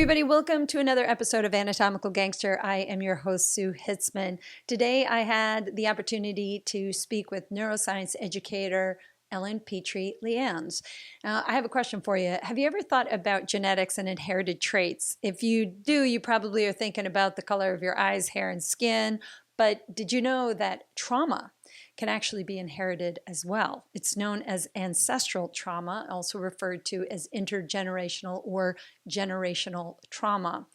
everybody. Welcome to another episode of Anatomical Gangster. I am your host, Sue Hitzman. Today, I had the opportunity to speak with neuroscience educator Ellen Petry Leanse. Now, I have a question for you. Have you ever thought about genetics and inherited traits? If you do, you probably are thinking about the color of your eyes, hair, and skin. But did you know that trauma can actually be inherited as well? It's known as ancestral trauma, also referred to as intergenerational or generational trauma.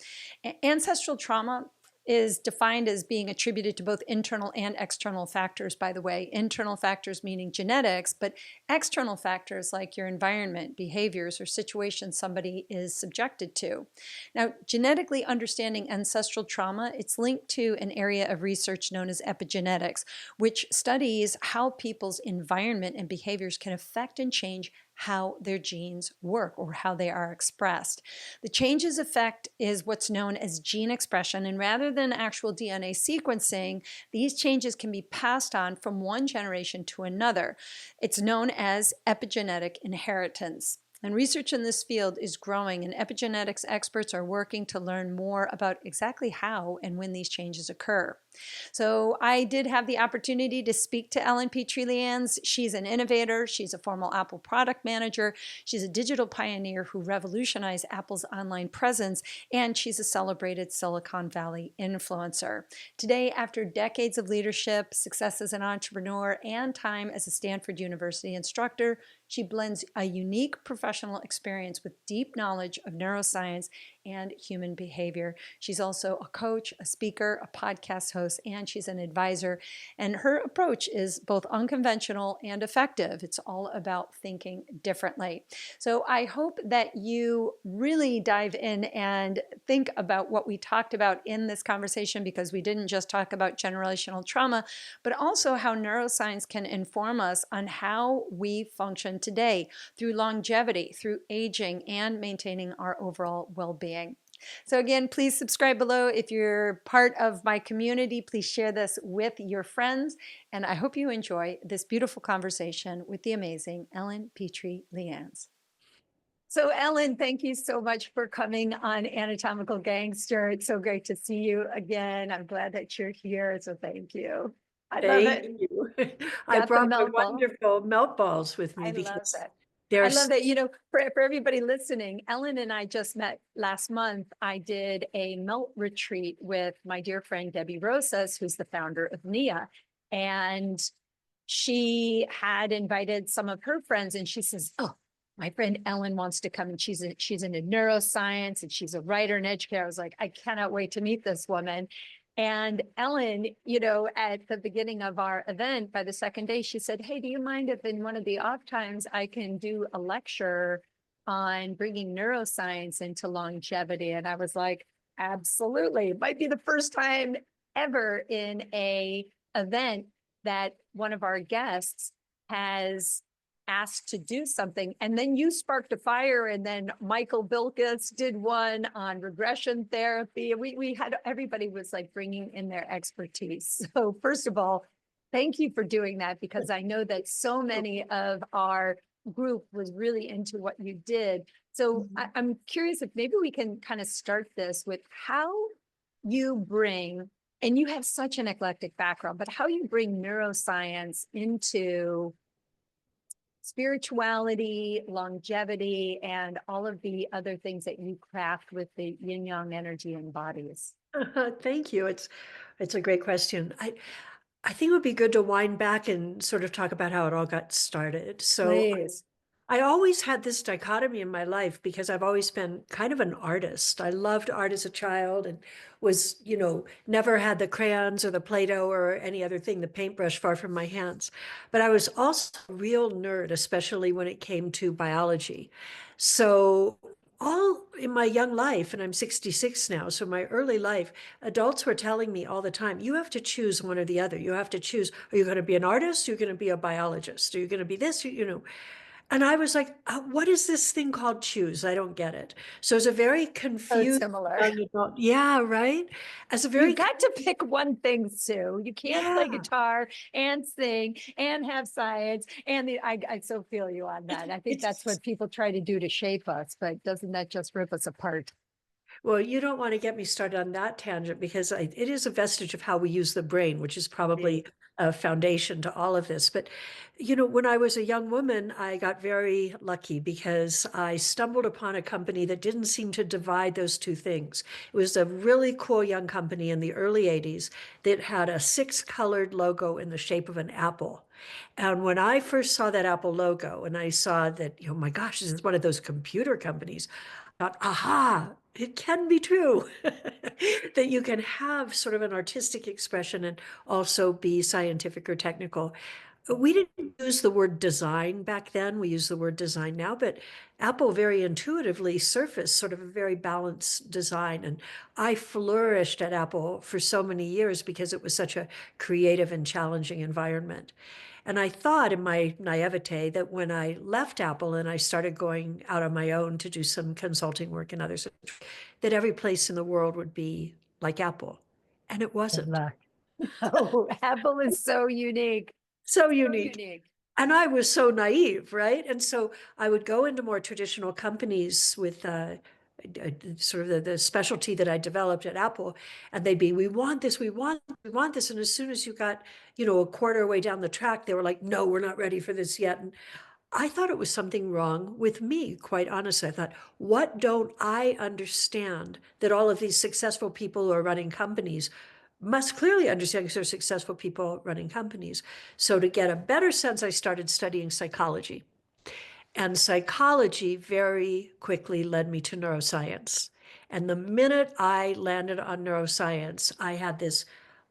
Ancestral trauma is defined as being attributed to both internal and external factors, by the way. Internal factors meaning genetics, but external factors like your environment, behaviors, or situations somebody is subjected to. Now, genetically understanding ancestral trauma, it's linked to an area of research known as epigenetics, which studies how people's environment and behaviors can affect and change how their genes work or how they are expressed. The change's effect is what's known as gene expression, and rather than actual DNA sequencing, these changes can be passed on from one generation to another. It's known as epigenetic inheritance. And research in this field is growing, and epigenetics experts are working to learn more about exactly how and when these changes occur. So I did have the opportunity to speak to Ellen Petry Leanse. She's an innovator. She's a former Apple product manager. She's a digital pioneer who revolutionized Apple's online presence, and she's a celebrated Silicon Valley influencer. Today, after decades of leadership, success as an entrepreneur, and time as a Stanford University instructor, she blends a unique professional experience with deep knowledge of neuroscience and human behavior. She's also a coach, a speaker, a podcast host, and she's an advisor. And her approach is both unconventional and effective. It's all about thinking differently. So I hope that you really dive in and think about what we talked about in this conversation, because we didn't just talk about generational trauma, but also how neuroscience can inform us on how we function today through longevity, through aging, and maintaining our overall well-being. So again, please subscribe below. If you're part of my community, please share this with your friends. And I hope you enjoy this beautiful conversation with the amazing Ellen Petry Leanse. So Ellen, thank you so much for coming on Anatomical Gangster. It's so great to see you again. I'm glad that you're here, so thank you. I love it. Thank you. I Got the brought my melt ball. wonderful melt balls with me I love because it. I there's love that. You know, for everybody listening, Ellen and I just met last month. I did a melt retreat with my dear friend, Debbie Rosas, who's the founder of NIA. And she had invited some of her friends, and she says, oh, my friend Ellen wants to come, and she's into neuroscience, and she's a writer and educator. I was like, I cannot wait to meet this woman. And Ellen, you know, at the beginning of our event, by the second day, she said, hey, do you mind if in one of the off times I can do a lecture on bringing neuroscience into longevity? And I was like, absolutely. It might be the first time ever in a event that one of our guests has asked to do something. And then you sparked a fire, and then Michael Bilkis did one on regression therapy. We had, everybody was like bringing in their expertise. So first of all, thank you for doing that, because I know that so many of our group was really into what you did. So I'm curious if maybe we can kind of start this with how you bring, and you have such an eclectic background, but how you bring neuroscience into spirituality, longevity, and all of the other things that you craft with the yin yang energy and bodies. thank you. It's a great question. I think it would be good to wind back and sort of talk about how it all got started. So Please. I always had this dichotomy in my life because I've always been kind of an artist. I loved art as a child and was, never had the crayons or the Play-Doh or any other thing, the paintbrush far from my hands. But I was also a real nerd, especially when it came to biology. So all in my young life, and I'm 66 now, so my early life, adults were telling me all the time, you have to choose one or the other. You have to choose, are you going to be an artist? Are you going to be a biologist? Are you going to be this? And I was like, what is this thing called choose? I don't get it. So it's a very So confused similar. young adult. Yeah, right. As a very You've got to pick one thing, Sue. You can't play yeah. guitar and sing and have science. And I so feel you on that. I think that's It's what people try to do to shape us, but doesn't that just rip us apart? Well, you don't want to get me started on that tangent because it is a vestige of how we use the brain, which is Indeed. probably a foundation to all of this. But, when I was a young woman, I got very lucky because I stumbled upon a company that didn't seem to divide those two things. It was a really cool young company in the early 80s that had a six-colored logo in the shape of an apple. And when I first saw that Apple logo and I saw that, my gosh, this is one of those computer companies, thought, aha, it can be true that you can have sort of an artistic expression and also be scientific or technical. We didn't use the word design back then. We use the word design now, but Apple very intuitively surfaced sort of a very balanced design. And I flourished at Apple for so many years because it was such a creative and challenging environment. And I thought in my naivete that when I left Apple and I started going out on my own to do some consulting work and others, that every place in the world would be like Apple. And it Good wasn't. luck. Oh, Apple is so unique. So So unique. unique. And I was so naive, right? And so I would go into more traditional companies with sort of the specialty that I developed at Apple, and they'd be, we want this, we want this. And as soon as you got, a quarter way down the track, they were like, no, we're not ready for this yet. And I thought it was something wrong with me, quite honestly. I thought, what don't I understand that all of these successful people who are running companies must clearly understand because they're successful people running companies. So to get a better sense, I started studying psychology. And psychology very quickly led me to neuroscience. And the minute I landed on neuroscience, I had this,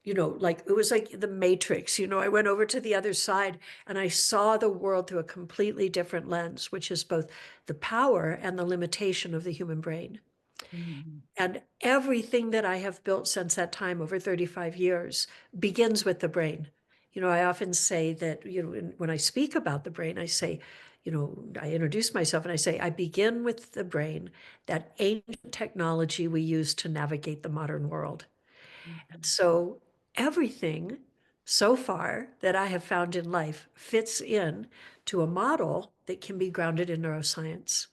like it was like the Matrix. I went over to the other side and I saw the world through a completely different lens, which is both the power and the limitation of the human brain. Mhm. And everything that I have built since that time, over 35 years, begins with the brain. I often say that, when I speak about the brain, I say, I introduce myself and I say, I begin with the brain, that ancient technology we use to navigate the modern world. And Mhm. so everything so far that I have found in life fits in to a model that can be grounded in neuroscience.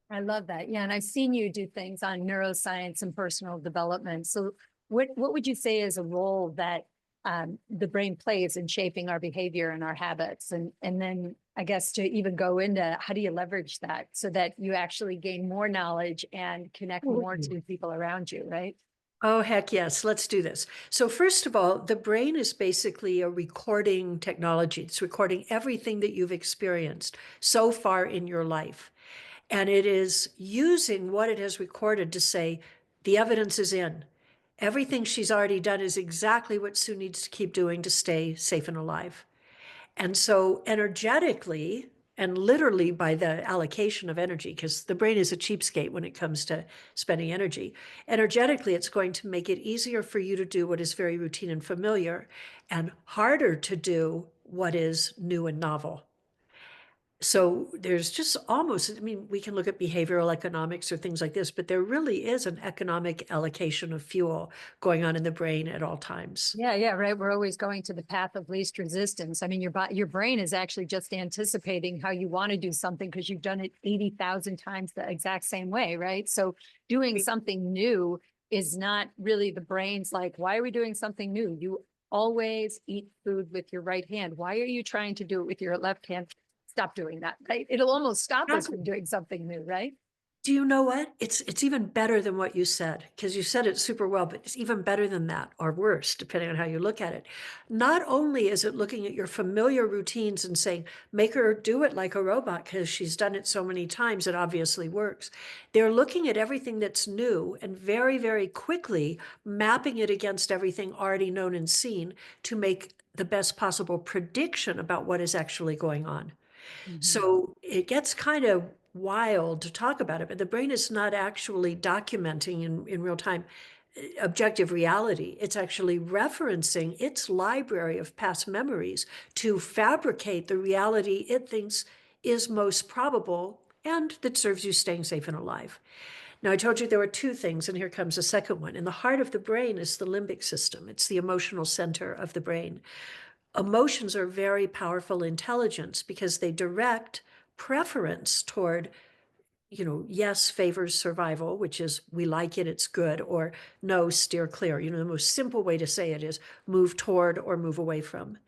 I love that. Yeah, and I've seen you do things on neuroscience and personal development. So, what would you say is a role that the brain plays in shaping our behavior and our habits, and then I guess to even go into how do you leverage that so that you actually gain more knowledge and connect more to people around you, right? Oh, heck yes. Let's do this. So, first of all, the brain is basically a recording technology. It's recording everything that you've experienced so far in your life. And it is using what it has recorded to say, the evidence is in. Everything she's already done is exactly what Sue needs to keep doing to stay safe and alive. And so, energetically and literally by the allocation of energy, because the brain is a cheapskate when it comes to spending energy, energetically, it's going to make it easier for you to do what is very routine and familiar and harder to do what is new and novel. So there's just almost, I mean, we can look at behavioral economics or things like this, but there really is an economic allocation of fuel going on in the brain at all times. Yeah, yeah, right. We're always going to the path of least resistance. I mean, your brain is actually just anticipating how you want to do something because you've done it 80,000 times the exact same way, right? So doing something new is not really the brain's like, why are we doing something new? You always eat food with your right hand. Why are you trying to do it with your left hand? Stop doing that, right? It'll almost stop us from doing something new, right? Do you know what? It's even better than what you said, because you said it super well, but it's even better than that, or worse, depending on how you look at it. Not only is it looking at your familiar routines and saying, make her do it like a robot, because she's done it so many times, it obviously works. They're looking at everything that's new and very, very quickly mapping it against everything already known and seen to make the best possible prediction about what is actually going on. Mhm. So it gets kind of wild to talk about it, but the brain is not actually documenting in real time objective reality. It's actually referencing its library of past memories to fabricate the reality it thinks is most probable and that serves you staying safe and alive. Now, I told you there were two things, and here comes the second one. In the heart of the brain is the limbic system. It's the emotional center of the brain. Emotions are very powerful intelligence because they direct preference toward yes favors survival, which is we like it, it's good, or no, steer clear. The most simple way to say it is move toward or move away from.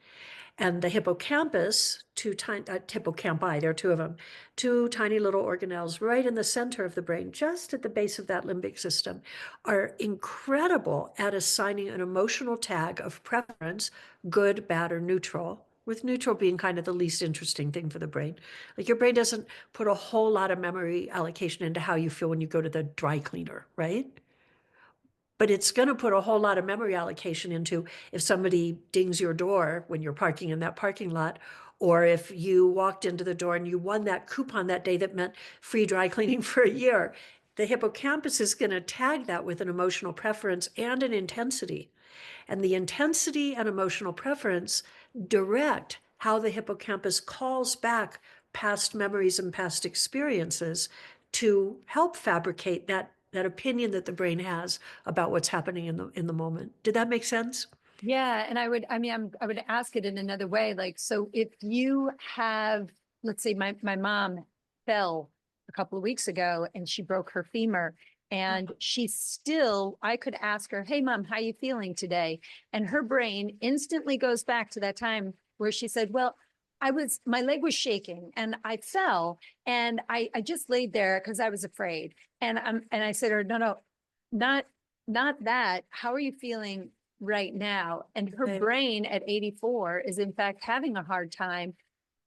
And the hippocampus, two tiny hippocampi, there are two of them, two tiny little organelles right in the center of the brain, just at the base of that limbic system, are incredible at assigning an emotional tag of preference, good, bad, or neutral, with neutral being kind of the least interesting thing for the brain. Like your brain doesn't put a whole lot of memory allocation into how you feel when you go to the dry cleaner, right? But it's going to put a whole lot of memory allocation into if somebody dings your door when you're parking in that parking lot, or if you walked into the door and you won that coupon that day that meant free dry cleaning for a year. The hippocampus is going to tag that with an emotional preference and an intensity. And the intensity and emotional preference direct how the hippocampus calls back past memories and past experiences to help fabricate that opinion that the brain has about what's happening in the moment. Did that make sense? Yeah, and I would ask it in another way. Like, so if you have, let's say my mom fell a couple of weeks ago and she broke her femur, and I could ask her, "Hey mom, how you feeling today?" And her brain instantly goes back to that time where she said, "Well, my leg was shaking and I fell and I just laid there because I was afraid." And I said to her, "No, no, not not that. How are you feeling right now?" And her Okay. brain at 84 is in fact having a hard time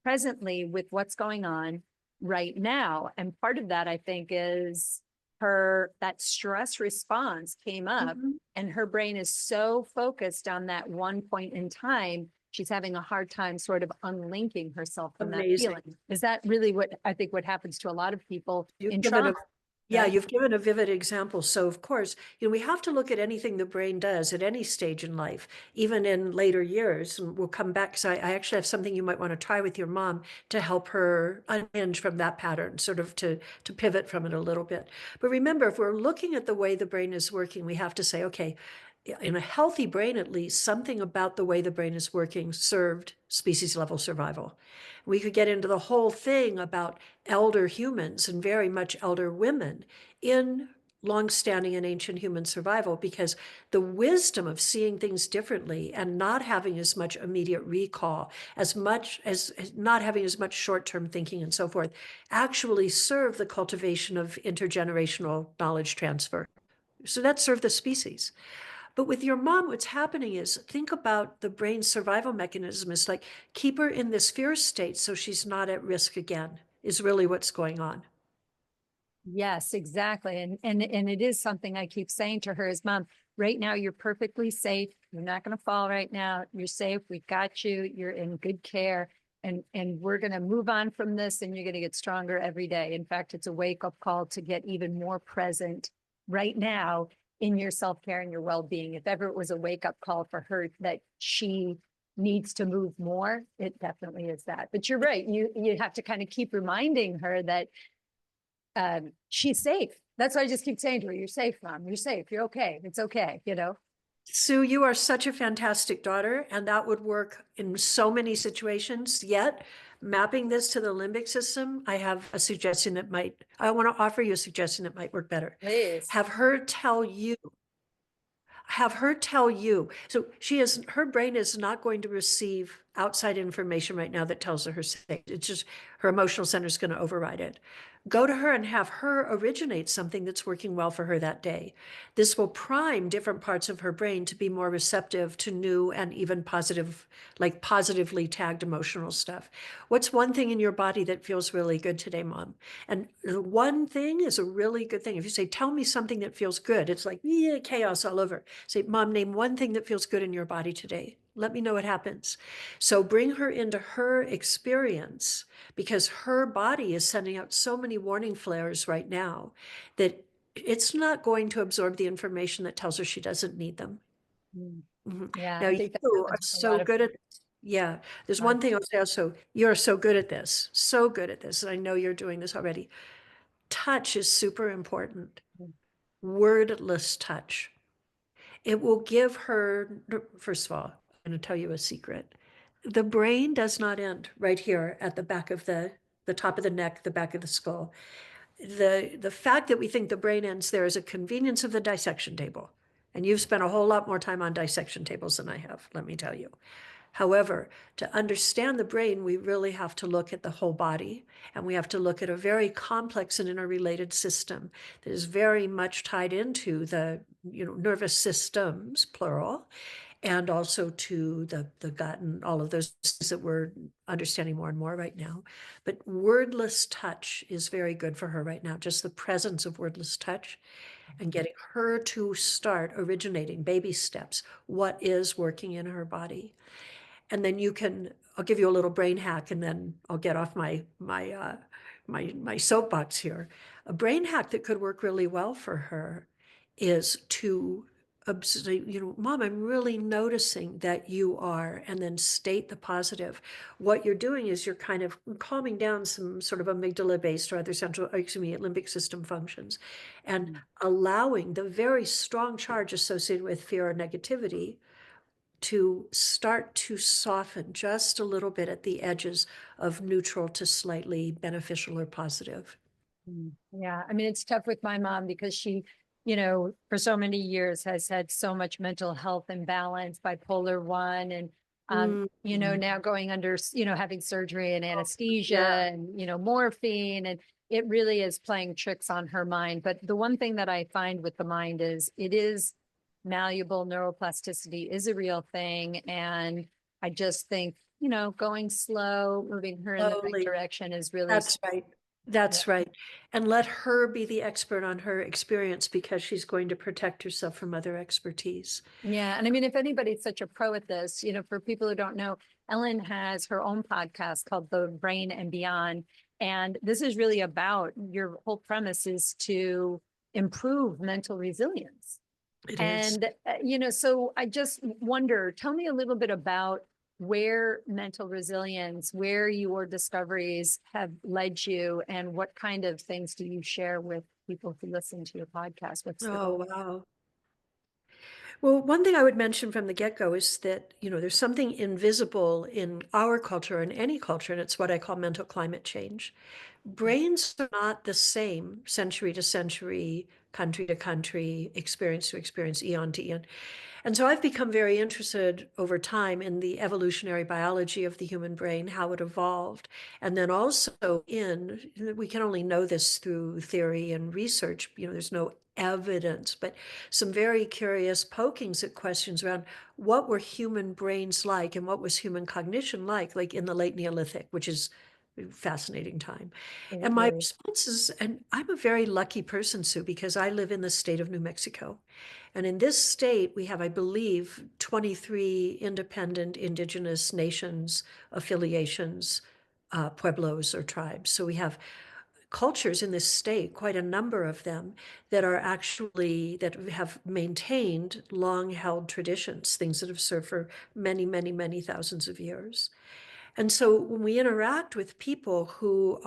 presently with what's going on right now. And part of that, I think, is that stress response came up, Mhm. and her brain is so focused on that one point in time, she's having a hard time sort of unlinking herself from that Amazing. feeling. Is that really what happens to a lot of people You've in given trauma, a Yeah, right? you've given a vivid example. So of course, we have to look at anything the brain does at any stage in life, even in later years. And we'll come back because I actually have something you might want to try with your mom to help her unhinge from that pattern, sort of to pivot from it a little bit. But remember, if we're looking at the way the brain is working, we have to say, okay, in a healthy brain at least, something about the way the brain is working served species level survival. We could get into the whole thing about elder humans and very much elder women in longstanding and ancient human survival, because the wisdom of seeing things differently and not having as much immediate recall, as much as not having as much short-term thinking and so forth, actually serve the cultivation of intergenerational knowledge transfer. So that served the species. But with your mom, what's happening is think about the brain's survival mechanism is like keep her in this fear state so she's not at risk again, is really what's going on. Yes, exactly. And it is something I keep saying to her is, "Mom, right now you're perfectly safe. You're not going to fall right now. You're safe. We've got you. You're in good care. And we're going to move on from this, and you're going to get stronger every day. In fact, it's a wake-up call to get even more present right now in your self-care and your well-being. If ever it was a wake-up call for her that she needs to move more, it definitely is that. But you're right. You have to kind of keep reminding her that she's safe. That's why I just keep saying to her, "You're safe, mom. You're safe. You're okay. It's okay." Sue, you are such a fantastic daughter, and that would work in so many situations. Yet, mapping this to the limbic system, I want to offer you a suggestion that might work better. Please. Have her tell you have her tell you. So her brain is not going to receive outside information right now that tells her safe. It's just her emotional center is going to override it. Go to her and have her originate something that's working well for her that day. This will prime different parts of her brain to be more receptive to new and even positive, like positively tagged emotional stuff. What's one thing in your body that feels really good today, mom? And the one thing is a really good thing. If you say, tell me something that feels good, it's like, yeah, chaos all over. Say, mom, name one thing that feels good in your body today. Let me know what happens. So bring her into her experience, because her body is sending out so many warning flares right now that it's not going to absorb the information that tells her she doesn't need them. Mm. Mhm. Yeah, Now I you think that are happens with a so lot of good at this. Yeah, there's lot one of thing I'll say also, you're so good at this, so good at this, and I know you're doing this already. Touch is super important. people. Wordless touch. It will give her, first of all, I'm going to tell you a secret. The brain does not end right here at the back of the top of the neck, the back of the skull. the fact that we think the brain ends there is a convenience of the dissection table. And you've spent a whole lot more time on dissection tables than I have, let me tell you. However, to understand the brain, we really have to look at the whole body, and we have to look at a very complex and interrelated system that is very much tied into the, nervous systems, plural, and also to the gut and all of those things that we're understanding more and more right now. But wordless touch is very good for her right now, just the presence of wordless touch and getting her to start originating baby steps, what is working in her body. And then I'll give you a little brain hack and then I'll get off my soapbox here. A brain hack that could work really well for her is to observe, Mom, I'm really noticing that you are, and then state the positive. What you're doing is you're kind of calming down some sort of amygdala-based or other limbic system functions, and allowing the very strong charge associated with fear or negativity to start to soften just a little bit at the edges of neutral to slightly beneficial or positive. Yeah, I mean, it's tough with my mom because she, for so many years has had so much mental health imbalance, bipolar one, and Mm. now going under, having surgery and anesthesia Yeah. and, morphine, and it really is playing tricks on her mind. But the one thing that I find with the mind is it is malleable. Neuroplasticity is a real thing. And I just think, going slow, moving her in the right Slowly. direction is really, That's right. yeah. That's right. And let her be the expert on her experience because she's going to protect herself from other expertise. Yeah. And I mean, if anybody's such a pro at this, for people who don't know, Ellen has her own podcast called The Brain and Beyond. And this is really about your whole premise is to improve mental resilience. It is. And, so I just wonder, tell me a little bit about where mental resilience, where your discoveries have led you, and what kind of things do you share with people who listen to your podcast? What's the Oh, goal? wow. Well, one thing I would mention from the get-go is that, there's something invisible in our culture and any culture, and it's what I call mental climate change. Brains are not the same century to century, country to country, experience to experience, eon to eon. And so I've become very interested over time in the evolutionary biology of the human brain, how it evolved. And then also we can only know this through theory and research, there's no evidence, but some very curious pokings at questions around what were human brains like and what was human cognition like in the late Neolithic, which is a fascinating time. It And my really. response is, and I'm a very lucky person, Sue, because I live in the state of New Mexico. And in this state, we have, I believe, 23 independent indigenous nations, affiliations, pueblos or tribes. So we have cultures in this state, quite a number of them, that have maintained long held traditions, things that have served for many, many, many thousands of years. And so when we interact with people who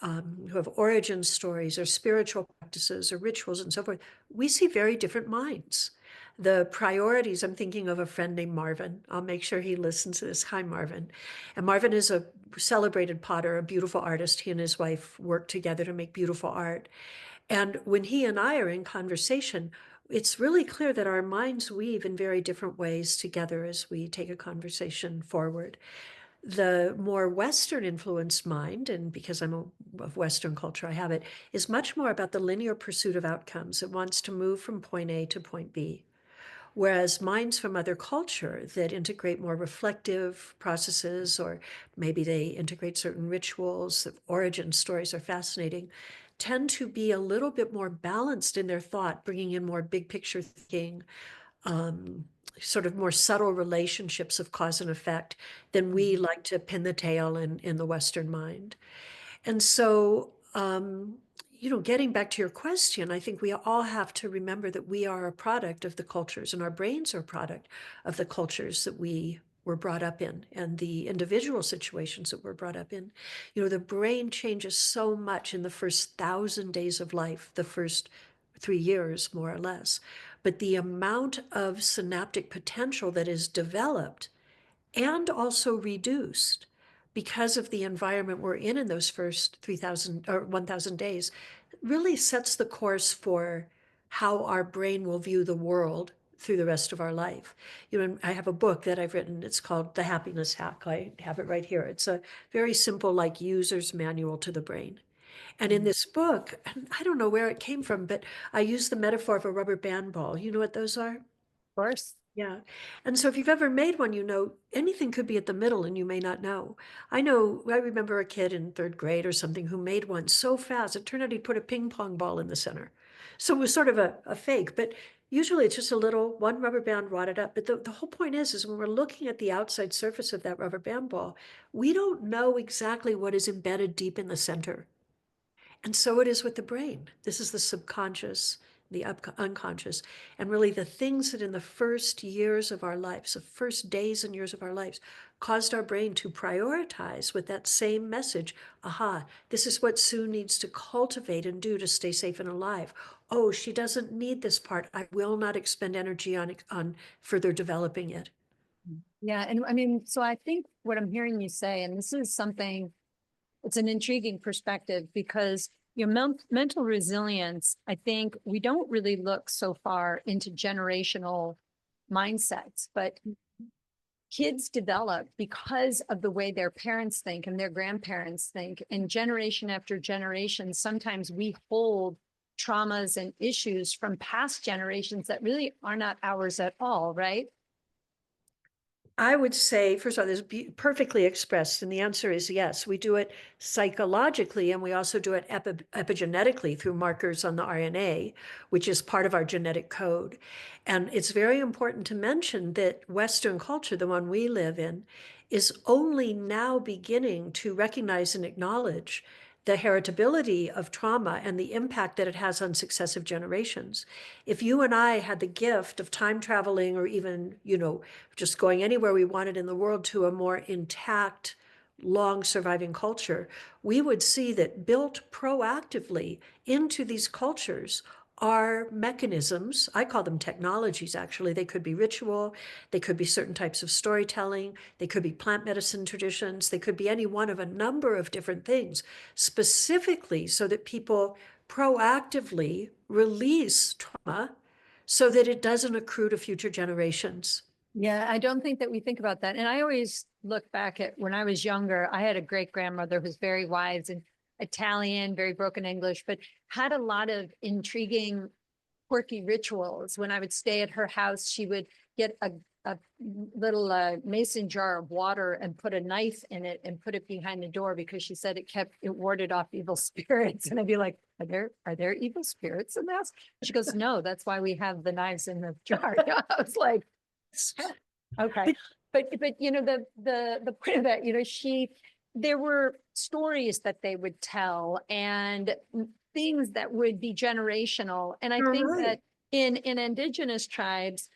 have origin stories or spiritual practices or rituals and so forth, we see very different minds. The priorities, I'm thinking of a friend named Marvin. I'll make sure he listens to this. Hi, Marvin. And Marvin is a celebrated potter, a beautiful artist. He and his wife work together to make beautiful art. And when he and I are in conversation, it's really clear that our minds weave in very different ways together as we take a conversation forward. The more Western influenced mind, and because of Western culture, I have it, is much more about the linear pursuit of outcomes. It wants to move from point A to point B. Whereas minds from other culture that integrate more reflective processes, or maybe they integrate certain rituals, origin stories are fascinating, tend to be a little bit more balanced in their thought, bringing in more big picture thinking, um, sort of more subtle relationships of cause and effect than we like to pin the tail in the Western mind. And so, getting back to your question, I think we all have to remember that we are a product of the cultures, and our brains are a product of the cultures that we were brought up in and the individual situations that we're brought up in. The brain changes so much in the first 1,000 days of life, the first 3 years, more or less. But the amount of synaptic potential that is developed and also reduced because of the environment we're in those first 3,000 or 1,000 days, really sets the course for how our brain will view the world through the rest of our life. You know, I have a book that I've written. It's called The Happiness Hack. I have it right here. It's a very simple, like, user's manual to the brain. And in Mm. this book, and I don't know where it came from, but I use the metaphor of a rubber band ball. You know what those are? Of course. Yeah. And so if you've ever made one, you know, anything could be at the middle and you may not know. I remember a kid in third grade or something who made one so fast. It turned out he put a ping pong ball in the center. So it was sort of a fake, but usually it's just a little one rubber band wadded up. But the whole point is when we're looking at the outside surface of that rubber band ball, we don't know exactly what is embedded deep in the center. And so it is with the brain. This is the subconscious, the unconscious, and really the things that in the first years of our lives, the first days and years of our lives, caused our brain to prioritize with that same message. Aha, this is what Sue needs to cultivate and do to stay safe and alive. Oh, she doesn't need this part. I will not expend energy on further developing it. Yeah. And I mean, so I think what I'm hearing you say, and this is something, it's an intriguing perspective because your mental resilience, I think we don't really look so far into generational mindsets, but kids develop because of the way their parents think and their grandparents think. And generation after generation, sometimes we hold traumas and issues from past generations that really are not ours at all, right? I would say, first of all, this is perfectly expressed, and the answer is yes. We do it psychologically, and we also do it epigenetically through markers on the RNA, which is part of our genetic code. And it's very important to mention that Western culture, the one we live in, is only now beginning to recognize and acknowledge the heritability of trauma and the impact that it has on successive generations. If you and I had the gift of time traveling or even, you know, just going anywhere we wanted in the world to a more intact, long surviving culture, we would see that built proactively into these cultures are mechanisms. I call them technologies, actually. They could be ritual, they could be certain types of storytelling, they could be plant medicine traditions, they could be any one of a number of different things, specifically so that people proactively release trauma so that it doesn't accrue to future generations. Yeah, I don't think that we think about that. And I always look back at when I was younger, I had a great grandmother who was very wise and Italian, very broken English, but had a lot of intriguing, quirky rituals. When I would stay at her house, she would get a little mason jar of water and put a knife in it and put it behind the door because she said it warded off evil spirits. And I'd be like, are there evil spirits in the house? She goes, no, that's why we have the knives in the jar. I was like, okay. But But you know, the point of that, you know, there were stories that they would tell and things that would be generational. And I you're think that right. in indigenous tribes,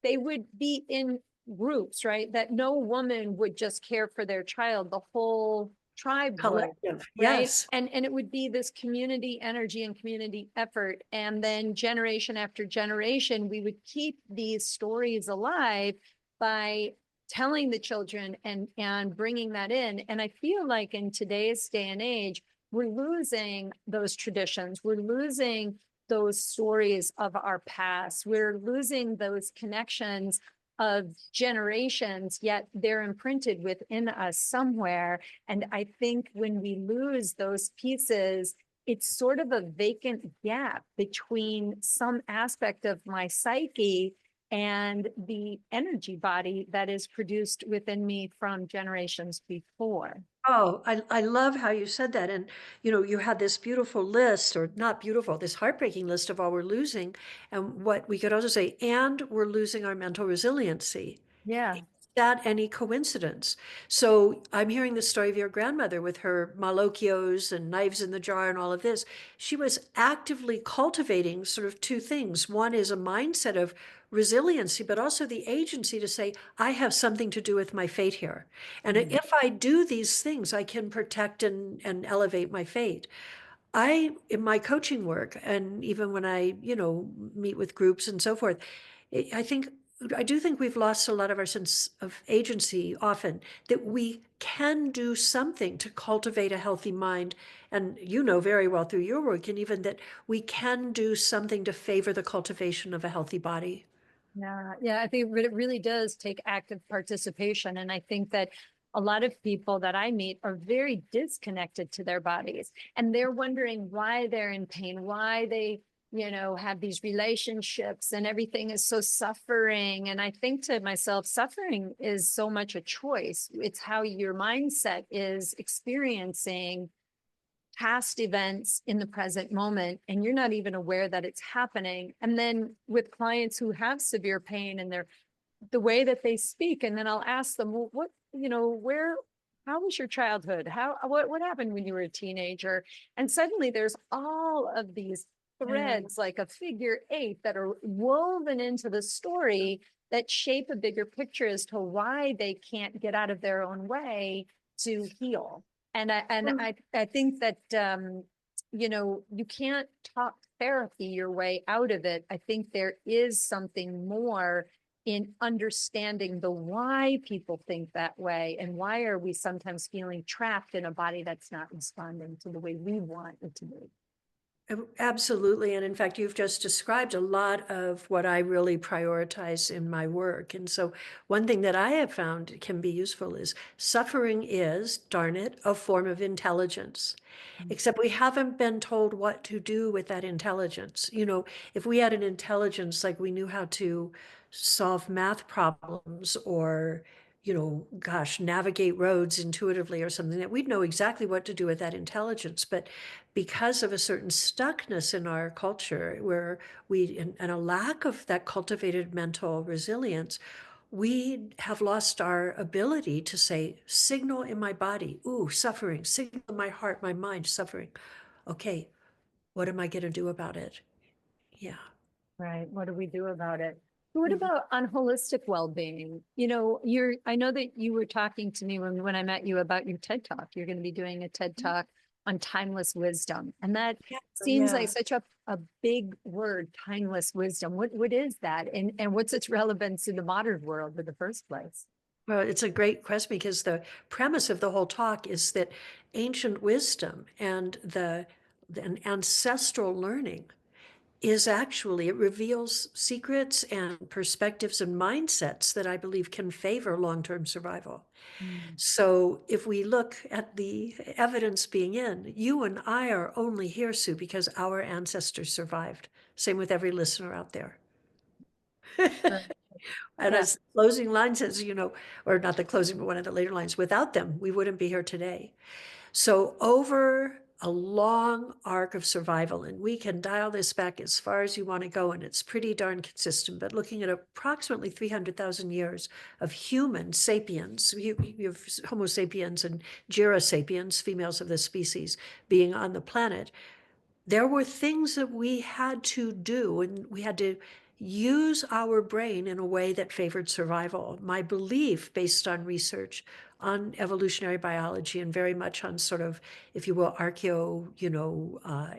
they would be in groups, right? That no woman would just care for their child, the whole tribe would, Collective, right? yes. And it would be this community energy and community effort. And then generation after generation, we would keep these stories alive by telling the children and bringing that in. And I feel like in today's day and age, we're losing those traditions. We're losing those stories of our past. We're losing those connections of generations, yet they're imprinted within us somewhere. And I think when we lose those pieces, it's sort of a vacant gap between some aspect of my psyche and the energy body that is produced within me from generations before. Oh, I love how you said that. And, you know, you had this beautiful list, or not beautiful, this heartbreaking list of all we're losing. And what we could also say, and we're losing our mental resiliency. Yeah. Is that any coincidence? So I'm hearing the story of your grandmother with her malocchios and knives in the jar and all of this. She was actively cultivating sort of two things. One is a mindset of resiliency, but also the agency to say, I have something to do with my fate here. And Mm. if I do these things, I can protect and elevate my fate. In my coaching work, and even when I, you know, meet with groups and so forth, I think I do think we've lost a lot of our sense of agency often, that we can do something to cultivate a healthy mind. And you know very well through your work, and even that we can do something to favor the cultivation of a healthy body. Yeah, yeah, I think it really does take active participation. And I think that a lot of people that I meet are very disconnected to their bodies, and they're wondering why they're in pain, why they, have these relationships and everything is so suffering. And I think to myself, suffering is so much a choice. It's how your mindset is experiencing past events in the present moment, and you're not even aware that it's happening. And then with clients who have severe pain and they're the way that they speak, and then I'll ask them, well, what, where, how was your childhood, what happened when you were a teenager? And suddenly there's all of these Yeah. threads like a figure eight that are woven into the story that shape a bigger picture as to why they can't get out of their own way to heal. And I think that you can't talk therapy your way out of it. I think there is something more in understanding the why people think that way, and why are we sometimes feeling trapped in a body that's not responding to the way we want it to be. Absolutely. And in fact, you've just described a lot of what I really prioritize in my work. And so, one thing that I have found can be useful is suffering is, darn it, a form of intelligence. Except we haven't been told what to do with that intelligence. If we had an intelligence like we knew how to solve math problems or, gosh, navigate roads intuitively or something, that we'd know exactly what to do with that intelligence. But because of a certain stuckness in our culture where and a lack of that cultivated mental resilience, we have lost our ability to say, signal in my body, ooh, suffering, signal in my heart, my mind, suffering. Okay, what am I going to do about it? Yeah. Right. What do we do about it? What Mhm. about on holistic well-being? I know that you were talking to me when I met you about your TED Talk. You're going to be doing a TED Talk on timeless wisdom. And that Yeah. seems like Yeah. such a big word, timeless wisdom. What is that? And what's its relevance in the modern world in the first place? Well, it's a great question because the premise of the whole talk is that ancient wisdom and an ancestral learning is actually, it reveals secrets and perspectives and mindsets that I believe can favor long-term survival. Mm. So if we look at the evidence being in, you and I are only here, Sue, because our ancestors survived. Same with every listener out there. Right. And Yeah. as the closing line says, or not the closing, but one of the later lines, without them, we wouldn't be here today. So over a long arc of survival, and we can dial this back as far as you want to go, and it's pretty darn consistent, but looking at approximately 300,000 years of human sapiens, you have Homo sapiens and Gera sapiens, females of this species, being on the planet, there were things that we had to do, and we had to use our brain in a way that favored survival. My belief, based on research on evolutionary biology and very much on sort of, if you will,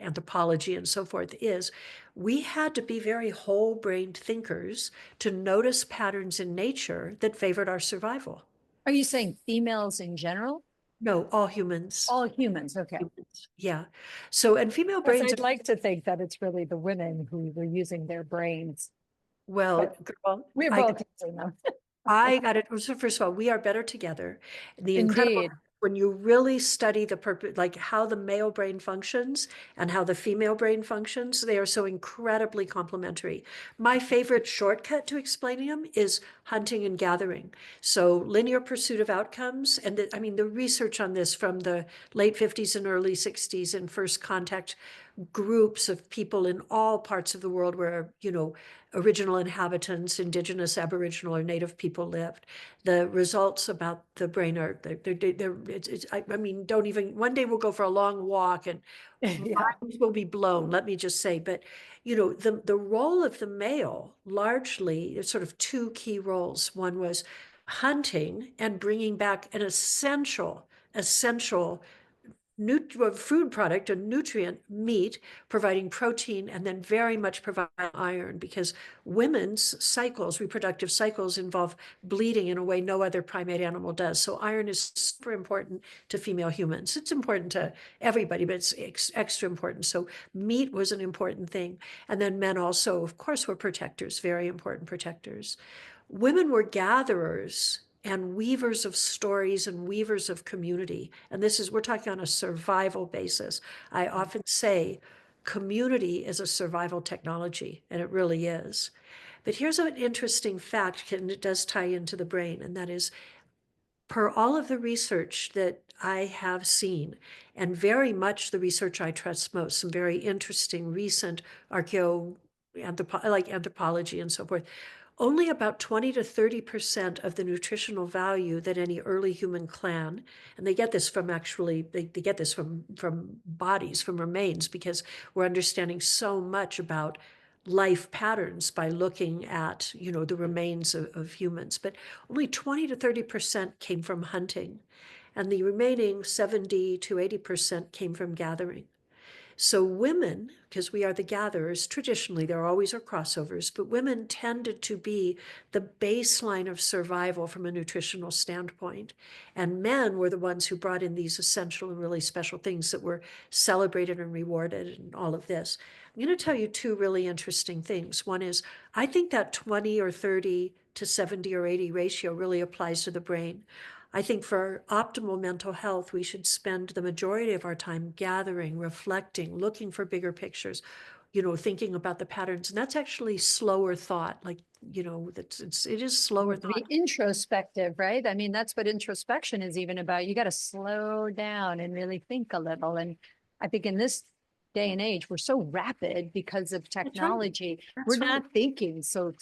anthropology and so forth, is we had to be very whole-brained thinkers to notice patterns in nature that favored our survival. Are you saying females in general? No, all humans. All humans. Okay. Humans. Yeah. So, and female Because brains are, I'd like to think that it's really the women who were using their brains, well, but girl, we're both using them. I got it. So first of all, we are better together. The incredible, Indeed. when you really study the purpose, like how the male brain functions and how the female brain functions, they are so incredibly complementary. My favorite shortcut to explaining them is hunting and gathering. So linear pursuit of outcomes. And I mean, the research on this from the late 50s and early 60s and first contact groups of people in all parts of the world where, original inhabitants, indigenous, aboriginal, or native people lived. The results about the brain are, I mean, don't even, one day we'll go for a long walk and Yeah. minds will be blown, let me just say. But, the role of the male largely is sort of two key roles. One was hunting and bringing back an essential food product, a nutrient, meat, providing protein, and then very much provide iron, because women's cycles, reproductive cycles, involve bleeding in a way no other primate animal does. So iron is super important to female humans. It's important to everybody, but it's extra important. So meat was an important thing. And then men also, of course, were protectors, very important protectors. Women were gatherers and weavers of stories and weavers of community. And we're talking on a survival basis. I often say community is a survival technology, and it really is. But here's an interesting fact, and it does tie into the brain, and that is, per all of the research that I have seen, and very much the research I trust most, some very interesting recent anthropology and so forth, only about 20 to 30% of the nutritional value that any early human clan, and they get this from they get this from bodies, from remains, because we're understanding so much about life patterns by looking at, the remains of humans. But only 20 to 30% came from hunting, and the remaining 70 to 80% came from gathering. So women, because we are the gatherers, traditionally there always are crossovers, but women tended to be the baseline of survival from a nutritional standpoint. And men were the ones who brought in these essential and really special things that were celebrated and rewarded and all of this. I'm going to tell you two really interesting things. One is, I think that 20 or 30 to 70 or 80 ratio really applies to the brain. I think for optimal mental health, we should spend the majority of our time gathering, reflecting, looking for bigger pictures, thinking about the patterns. And that's actually slower thought. Like, it is slower To be thought. introspective, right? I mean, that's what introspection is even about. You got to slow down and really think a little. And I think in this day and age, we're so rapid because of That's right. technology. We're That's right. not thinking so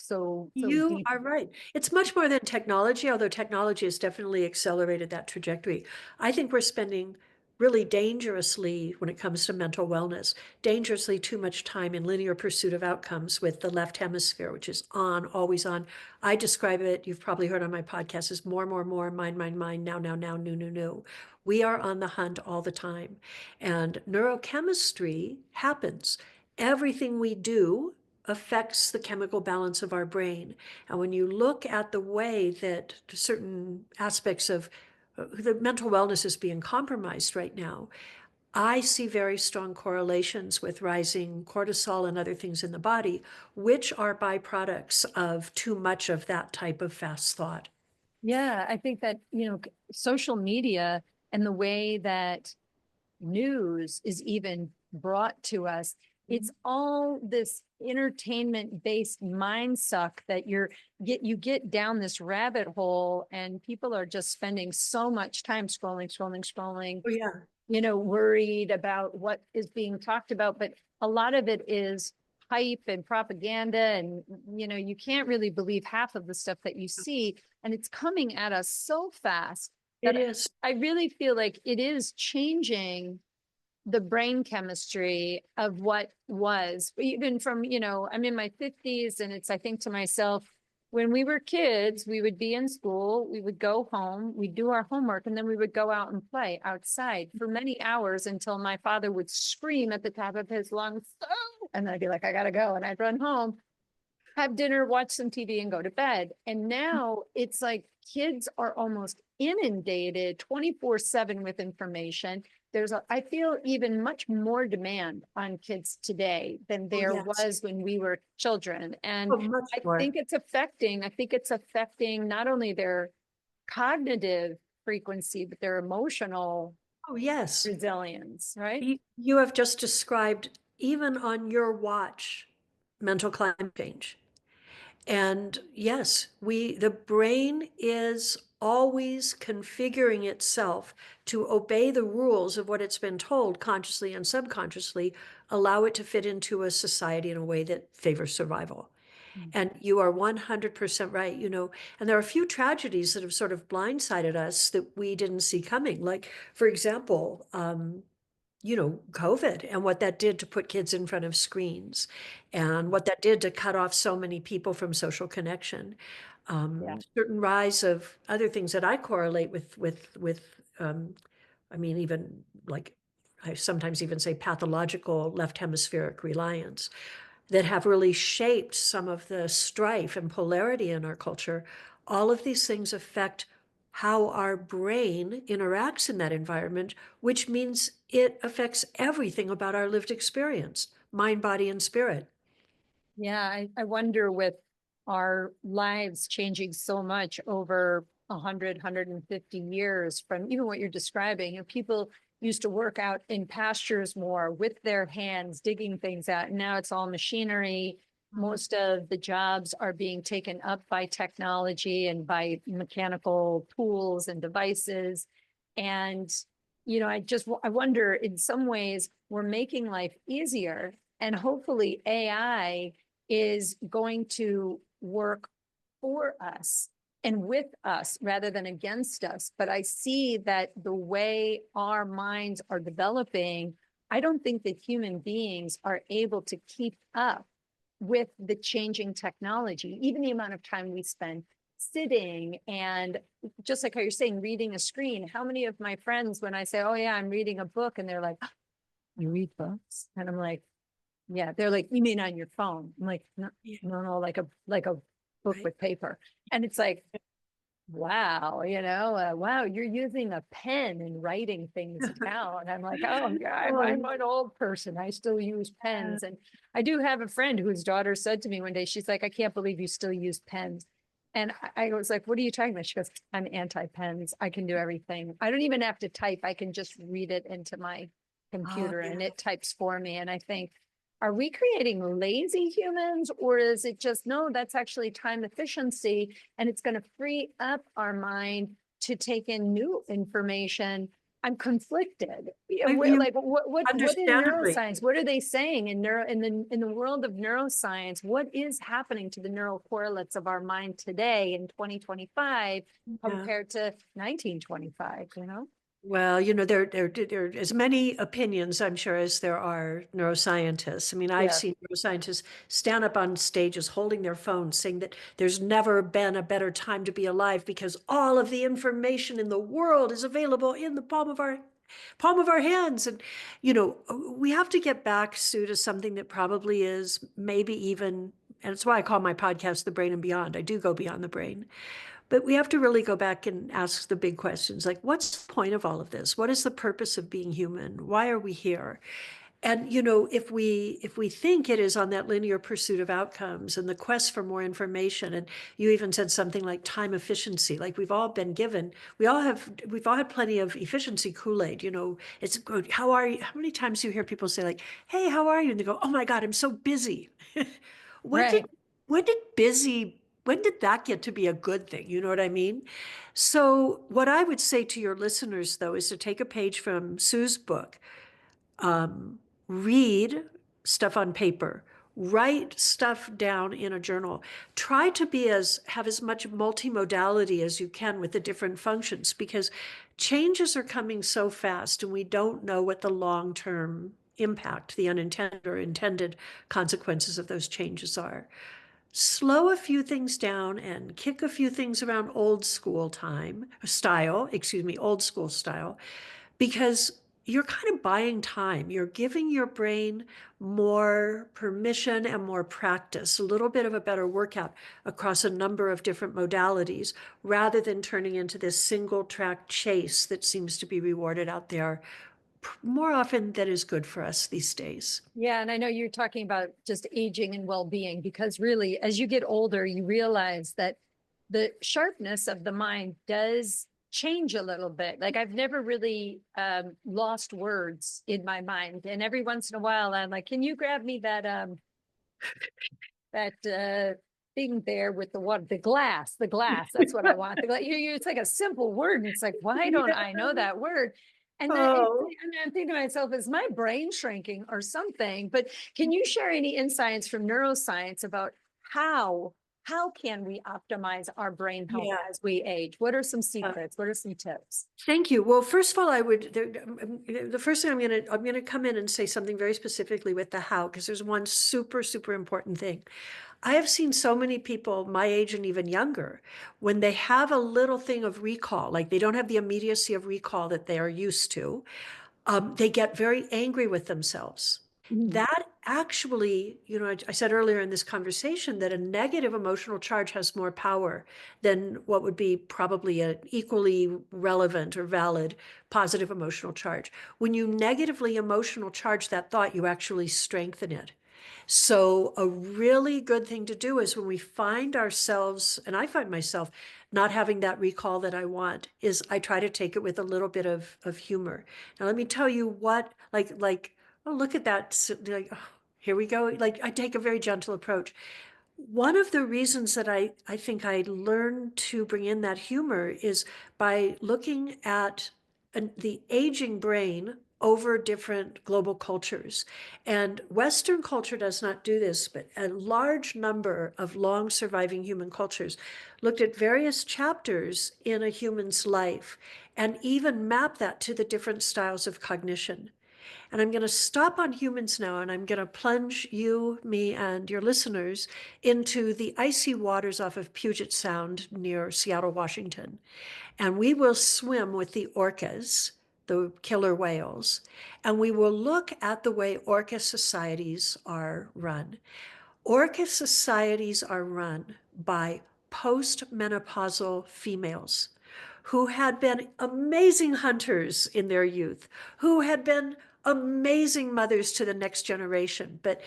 You deep. are right. It's much more than technology, although technology has definitely accelerated that trajectory. I think we're spending really dangerously, when it comes to mental wellness, dangerously too much time in linear pursuit of outcomes with the left hemisphere, which is on, always on. I describe it, you've probably heard on my podcast, as more, mind, now, new. We are on the hunt all the time. And neurochemistry happens. Everything we do affects the chemical balance of our brain. And when you look at the way that certain aspects of the mental wellness is being compromised right now, I see very strong correlations with rising cortisol and other things in the body, which are byproducts of too much of that type of fast thought. Yeah, I think that, social media and the way that news is even brought to us, it's all this entertainment based mind suck that you get down this rabbit hole, and people are just spending so much time scrolling, Oh, yeah. worried about what is being talked about. But a lot of it is hype and propaganda, and you can't really believe half of the stuff that you see, and it's coming at us so fast It that is. I really feel like it is changing the brain chemistry of what was, even from, I'm in my 50s, and I think to myself, when we were kids, we would be in school, we would go home, we'd do our homework, and then we would go out and play outside for many hours until my father would scream at the top of his lungs, oh! And I'd be like, I gotta go. And I'd run home, have dinner, watch some TV, and go to bed. And now it's like kids are almost inundated 24/7 with information. I feel even much more demand on kids today than Oh, there yes. was when we were children. And Oh, much I more. think it's affecting not only their cognitive frequency, but their emotional Oh, yes. resilience, right? You have just described, even on your watch, mental climate change. And yes, the brain is always configuring itself to obey the rules of what it's been told consciously and subconsciously, allow it to fit into a society in a way that favors survival. And you are 100% right, and there are a few tragedies that have sort of blindsided us that we didn't see coming. Like, for example, COVID and what that did to put kids in front of screens, and what that did to cut off so many people from social connection. Yeah. Certain rise of other things that I correlate with, I mean, even like I sometimes even say pathological left hemispheric reliance, that have really shaped some of the strife and polarity in our culture. All of these things affect how our brain interacts in that environment, which means it affects everything about our lived experience, mind, body, and spirit. Yeah, I wonder with our lives changing so much over 150 years from even what you're describing. People used to work out in pastures more with their hands, digging things out. And now it's all machinery. Most of the jobs are being taken up by technology and by mechanical tools and devices. And, I wonder in some ways we're making life easier, and hopefully AI is going to work for us and with us rather than against us. But I see that the way our minds are developing, I don't think that human beings are able to keep up with the changing technology, even the amount of time we spend sitting and, just like how you're saying, reading a screen. How many of my friends, when I say, oh yeah, I'm reading a book, and they're like, "Oh, you read books?" And I'm like, yeah. They're like, you mean on your phone? I'm like, no, Yeah, no, like a book right. with paper. And it's like, wow, wow, you're using a pen and writing things down. I'm like, oh yeah, I'm Oh, an old person. I still use yeah. pens. And I do have a friend whose daughter said to me one day, she's like, I can't believe you still use pens. And I was like, what are you talking about? She goes, I'm anti-pens. I can do everything. I don't even have to type. I can just read it into my Oh, computer yeah. and it types for me. And I think, are we creating lazy humans, or is it just, no, that's actually time efficiency, and it's going to free up our mind to take in new information? I'm conflicted. You Like, what is understandably. neuroscience? What are they saying in the world of neuroscience? What is happening to the neural correlates of our mind today in 2025 Yeah. compared to 1925? Well, there are as many opinions, I'm sure, as there are neuroscientists. I mean, I've Yeah. seen neuroscientists stand up on stages holding their phones saying that there's never been a better time to be alive because all of the information in the world is available in the palm of our hands. And, we have to get back, Sue, to something that probably is maybe even, and it's why I call my podcast The Brain and Beyond. I do go beyond the brain. But we have to really go back and ask the big questions, like, what's the point of all of this? What is the purpose of being human? Why are we here? And if we think it is on that linear pursuit of outcomes and the quest for more information, and you even said something like time efficiency, like we've all been given, we've all had plenty of efficiency Kool-Aid. It's good. How are you? How many times do you hear people say like, "Hey, how are you?" And they go, "Oh my God, I'm so busy." When did Right. when did busy when did that get to be a good thing? You know what I mean? So what I would say to your listeners, though, is to take a page from Sue's book, um, read stuff on paper, write stuff down in a journal. Try to have as much multimodality as you can with the different functions, because changes are coming so fast and we don't know what the long-term impact, the unintended or intended consequences of those changes are. Slow a few things down and kick a few things around old school style, because you're kind of buying time. You're giving your brain more permission and more practice, a little bit of a better workout across a number of different modalities, rather than turning into this single track chase that seems to be rewarded out there more often than is good for us these days. Yeah, and I know you're talking about just aging and well-being, because really, as you get older, you realize that the sharpness of the mind does change a little bit. Like, I've never really lost words in my mind, and every once in a while, I'm like, "Can you grab me that thing there with the water, the glass, the glass? That's what I want." It's like a simple word, and it's like, why don't Yeah. I know that word? And then Oh, I'm thinking to myself, is my brain shrinking or something? But can you share any insights from neuroscience about how how can we optimize our brain health yeah. as we age? What are some secrets? What are some tips? Thank you. Well, first of all, the first thing I'm gonna come in and say something very specifically with the how, because there's one super, super important thing. I have seen so many people my age and even younger, when they have a little thing of recall, like they don't have the immediacy of recall that they are used to, They get very angry with themselves. Mhm. That actually, I said earlier in this conversation that a negative emotional charge has more power than what would be probably an equally relevant or valid positive emotional charge. When you negatively emotional charge that thought, you actually strengthen it. So, a really good thing to do is when we find ourselves, and I find myself not having that recall that I want, is I try to take it with a little bit of humor. Now, let me tell you what, oh, look at that. Like, oh, here we go. Like, I take a very gentle approach. One of the reasons that I think I learned to bring in that humor is by looking at the aging brain over different global cultures. And Western culture does not do this, but a large number of long surviving human cultures looked at various chapters in a human's life and even map that to the different styles of cognition. And I'm going to stop on humans now, and I'm going to plunge you, me, and your listeners into the icy waters off of Puget Sound near Seattle, Washington. And we will swim with the orcas, the killer whales, and we will look at the way orca societies are run. Orca societies are run by postmenopausal females who had been amazing hunters in their youth, who had been amazing mothers to the next generation. But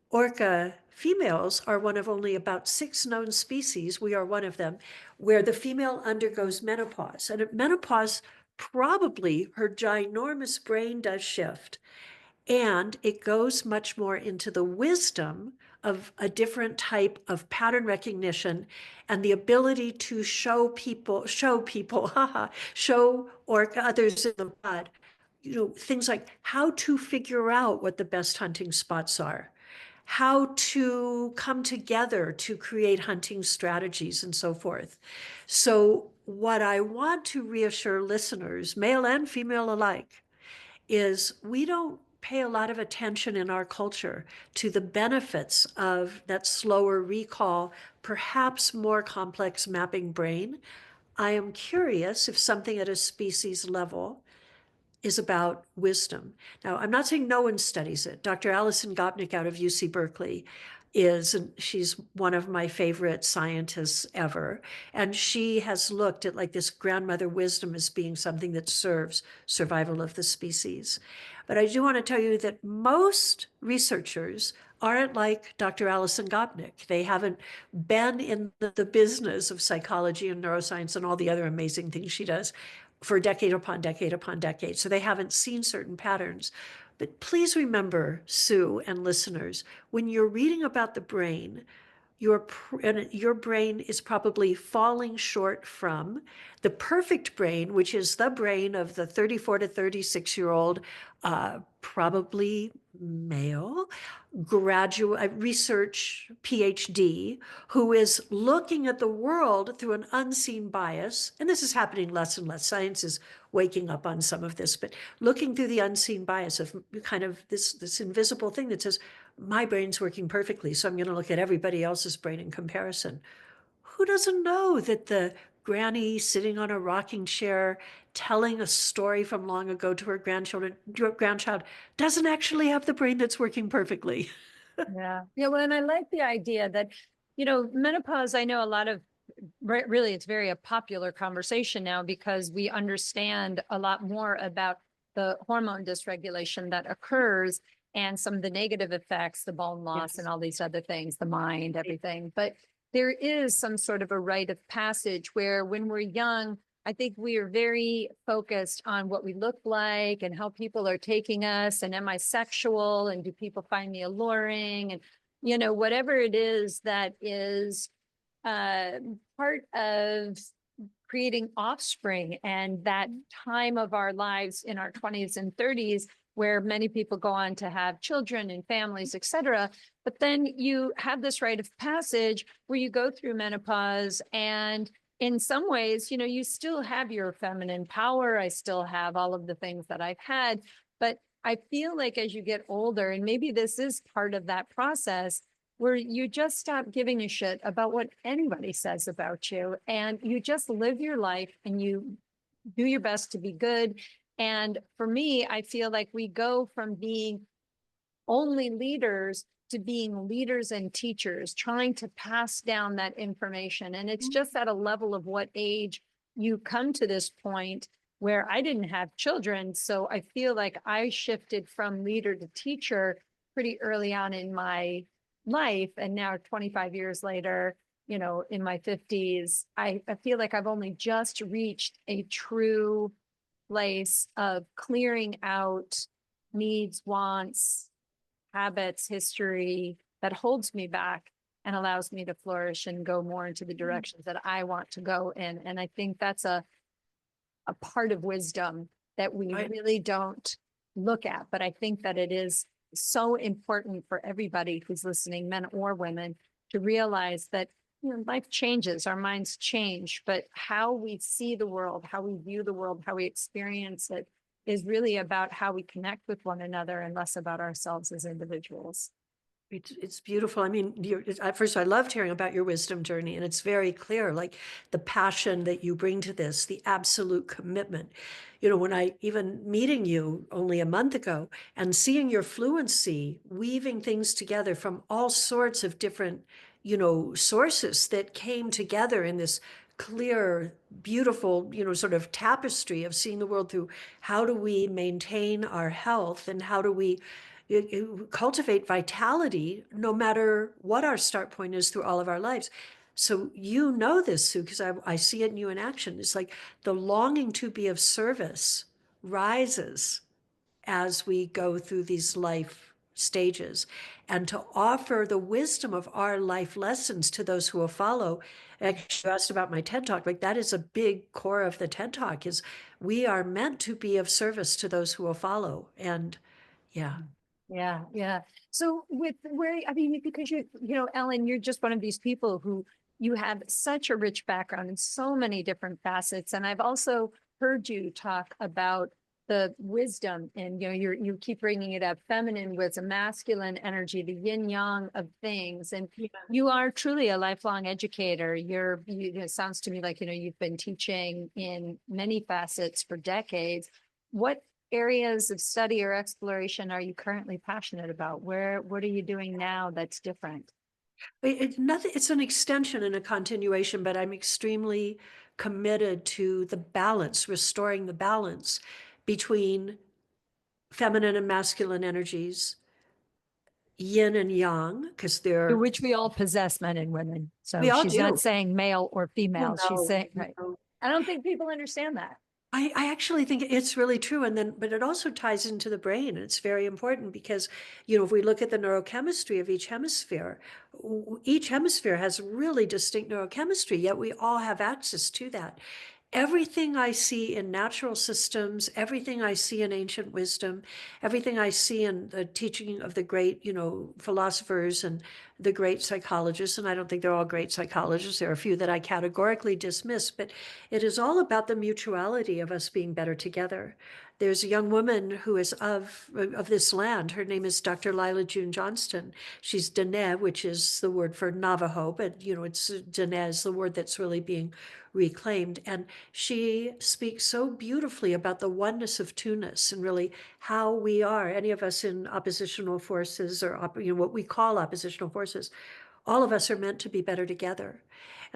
orca females are one of only about 6 known species, we are one of them, where the female undergoes menopause. And at menopause, probably her ginormous brain does shift. And it goes much more into the wisdom of a different type of pattern recognition and the ability to haha, show or others in the pod, things like how to figure out what the best hunting spots are, how to come together to create hunting strategies and so forth. So what I want to reassure listeners, male and female alike, is we don't pay a lot of attention in our culture to the benefits of that slower recall, perhaps more complex mapping brain. I am curious if something at a species level is about wisdom. Now, I'm not saying no one studies it. Dr. Alison Gopnik out of UC Berkeley is, and she's one of my favorite scientists ever. And she has looked at like this grandmother wisdom as being something that serves survival of the species. But I do want to tell you that most researchers aren't like Dr. Alison Gopnik. They haven't been in the business of psychology and neuroscience and all the other amazing things she does for decade upon decade upon decade. So they haven't seen certain patterns. But please remember, Sue and listeners, when you're reading about the brain, your brain is probably falling short from the perfect brain, which is the brain of the 34 to 36-year-old, probably male, graduate research PhD, who is looking at the world through an unseen bias. And this is happening less and less. Science is waking up on some of this, but looking through the unseen bias of kind of this invisible thing that says, my brain's working perfectly, so I'm going to look at everybody else's brain in comparison. Who doesn't know that the granny sitting on a rocking chair telling a story from long ago to her grandchild doesn't actually have the brain that's working perfectly? Yeah. Yeah. Well, and I like the idea that, menopause, I know a lot of really, it's very a popular conversation now because we understand a lot more about the hormone dysregulation that occurs and some of the negative effects, the bone loss and Yes. all these other things, the mind, everything. But there is some sort of a rite of passage where when we're young, I think we are very focused on what we look like and how people are taking us. And am I sexual? And do people find me alluring? And, whatever it is that is uh, part of creating offspring and that time of our lives in our 20s and 30s where many people go on to have children and families, etc. But then you have this rite of passage where you go through menopause and in some ways, you still have your feminine power. I still have all of the things that I've had, but I feel like as you get older, and maybe this is part of that process, where you just stop giving a shit about what anybody says about you and you just live your life and you do your best to be good And for me, I feel like we go from being only leaders to being leaders and teachers, trying to pass down that information. And it's just at a level of what age you come to this point where I didn't have children. So I feel like I shifted from leader to teacher pretty early on in my life. And now, 25 years later, in my 50s, I feel like I've only just reached a true place of clearing out needs, wants, habits, history that holds me back and allows me to flourish and go more into the directions that I want to go in. And I think that's a part of wisdom that we I, really don't look at. But I think that it is so important for everybody who's listening, men or women, to realize that life changes, our minds change, but how we see the world, how we view the world, how we experience it is really about how we connect with one another and less about ourselves as individuals. it's beautiful. I mean, at first, I loved hearing about your wisdom journey, and it's very clear, like the passion that you bring to this, the absolute commitment. When I even meeting you only a month ago and seeing your fluency, weaving things together from all sorts of different, sources that came together in this clear, beautiful, sort of tapestry of seeing the world through how do we maintain our health and how do we cultivate vitality no matter what our start point is through all of our lives. So you know this, Sue, because I see it in you in action. It's like the longing to be of service rises as we go through these life stages, and to offer the wisdom of our life lessons to those who will follow. Actually, you asked about my TED Talk. Like that is a big core of the TED Talk is we are meant to be of service to those who will follow. And yeah. Yeah, yeah. So with where, I mean, because Ellen, you're just one of these people who you have such a rich background in so many different facets. And I've also heard you talk about the wisdom and, you keep bringing it up, feminine wisdom, masculine energy, the yin yang of things. And Yeah. you are truly a lifelong educator. It sounds to me like, you've been teaching in many facets for decades. What areas of study or exploration are you currently passionate about? What are you doing now that's different? Nothing, it's an extension and a continuation, but I'm extremely committed to the balance, restoring the balance between feminine and masculine energies, yin and yang, because they're, Which we all possess, men and women. So we all she's not do. saying male or Well, female. She's no, saying, right. no. I don't think people understand that. I actually think it's really true. And then, but it also ties into the brain. And it's very important because, if we look at the neurochemistry of each hemisphere has really distinct neurochemistry, yet we all have access to that. Everything I see in natural systems, everything I see in ancient wisdom, everything I see in the teaching of the great, philosophers and the great psychologists, and I don't think they're all great psychologists. There are a few that I categorically dismiss, but it is all about the mutuality of us being better together. There's a young woman who is of this land. Her name is Dr. Lila June Johnston. She's Dene, which is the word for Navajo, but it's Dene is the word that's really being reclaimed. And she speaks so beautifully about the oneness of two-ness and really how we are, any of us in oppositional forces or what we call oppositional forces, all of us are meant to be better together.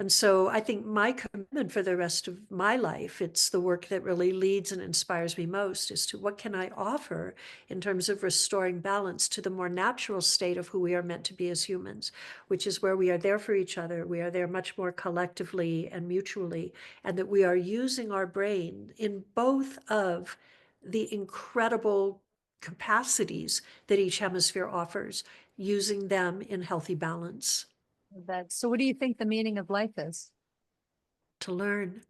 And so I think my commitment for the rest of my life, it's the work that really leads and inspires me most, is to what can I offer in terms of restoring balance to the more natural state of who we are meant to be as humans, which is where we are there for each other. We are there much more collectively and mutually, and that we are using our brain in both of the incredible capacities that each hemisphere offers, using them in healthy balance So what do you think the meaning of life is? to learn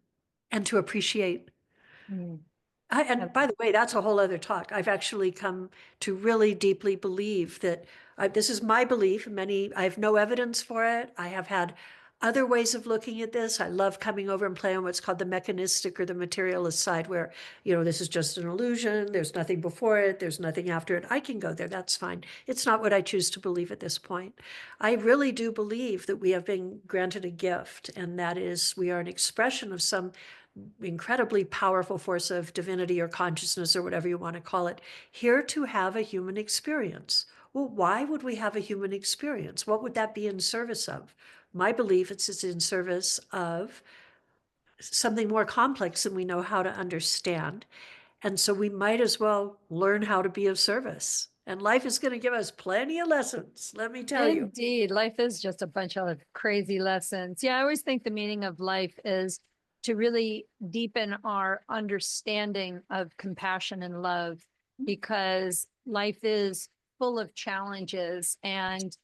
and to appreciate. Mm. And by the way, that's a whole other talk. I've actually come to really deeply believe that this is my belief. I have no evidence for it. I have had other ways of looking at this. I love coming over and playing on what's called the mechanistic or the materialist side, where, this is just an illusion. There's nothing before it. There's nothing after it. I can go there. That's fine. It's not what I choose to believe at this point. I really do believe that we have been granted a gift, and that is we are an expression of some incredibly powerful force of divinity or consciousness or whatever you want to call it, here to have a human experience. Well, why would we have a human experience? What would that be in service of? My belief is it's in service of something more complex than we know how to understand. And so we might as well learn how to be of service. And life is going to give us plenty of lessons, let me tell you. Indeed, life is just a bunch of crazy lessons. Yeah, I always think the meaning of life is to really deepen our understanding of compassion and love, because life is full of challenges. And,